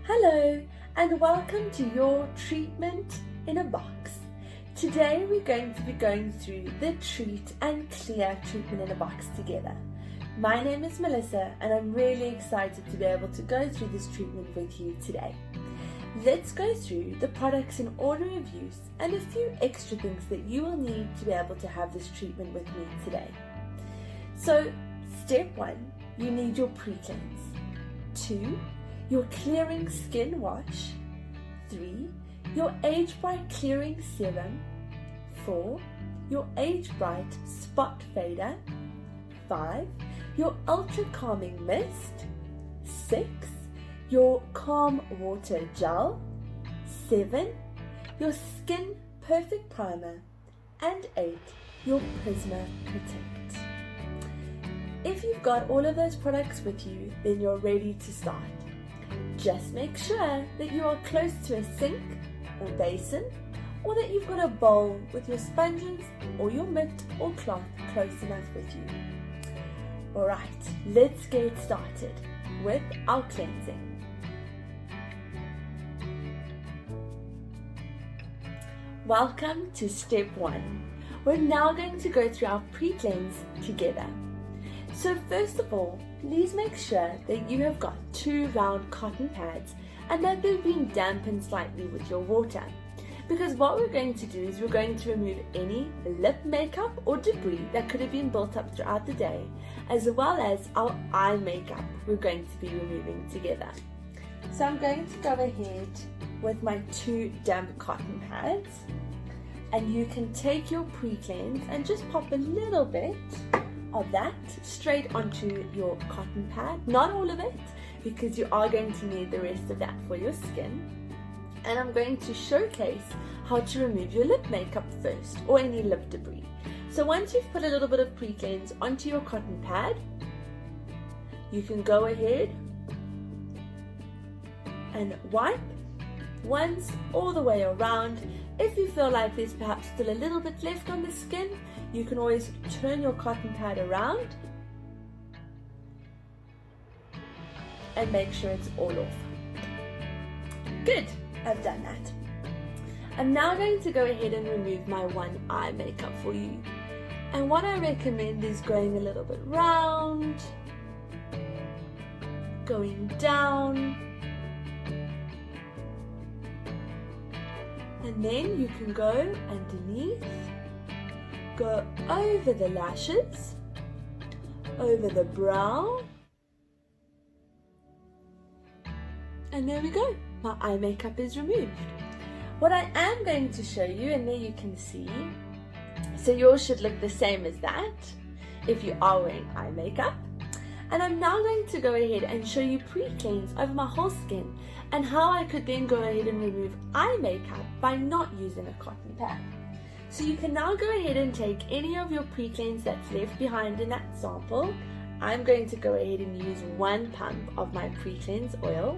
Hello and welcome to your treatment in a box. Today we're going to be going through the Treat and Clear treatment in a box together. My name is Melissa and I'm really excited to be able to go through this treatment with you today. Let's go through the products in order of use and a few extra things that you will need to be able to have this treatment with me today. So step 1, you need your pre-cleanse. 2, your clearing skin wash. 3, your Age Bright clearing serum. 4, your Age Bright spot fader. 5, your ultra calming mist. 6, your calm water gel. 7, your skin perfect primer. And 8, your Prisma Protect. If you've got all of those products with you, then you're ready to start. Just make sure that you are close to a sink or basin, or that you've got a bowl with your sponges or your mitt or cloth close enough with you. Alright, let's get started with our cleansing. Welcome to step 1. We're now going to go through our pre-cleanse together. So first of all, please make sure that you have got 2 round cotton pads and that they've been dampened slightly with your water. Because what we're going to do is we're going to remove any lip makeup or debris that could have been built up throughout the day, as well as our eye makeup we're going to be removing together. So I'm going to go ahead with my 2 damp cotton pads, and you can take your pre-cleanse and just pop a little bit of that straight onto your cotton pad, not all of it, because you are going to need the rest of that for your skin. And I'm going to showcase how to remove your lip makeup first, or any lip debris. So once you've put a little bit of pre-cleanse onto your cotton pad, you can go ahead and wipe once all the way around. If you feel like there's perhaps still a little bit left on the skin, you can always turn your cotton pad around and make sure it's all off. Good, I've done that. I'm now going to go ahead and remove my one eye makeup for you. And what I recommend is going a little bit round, going down, and then you can go underneath, go over the lashes, over the brow, and there we go, my eye makeup is removed. What I am going to show you, and there you can see, so yours should look the same as that if you are wearing eye makeup. And I'm now going to go ahead and show you pre-cleanse over my whole skin and how I could then go ahead and remove eye makeup by not using a cotton pad. So you can now go ahead and take any of your pre-cleanse that's left behind in that sample. I'm going to go ahead and use 1 pump of my pre-cleanse oil.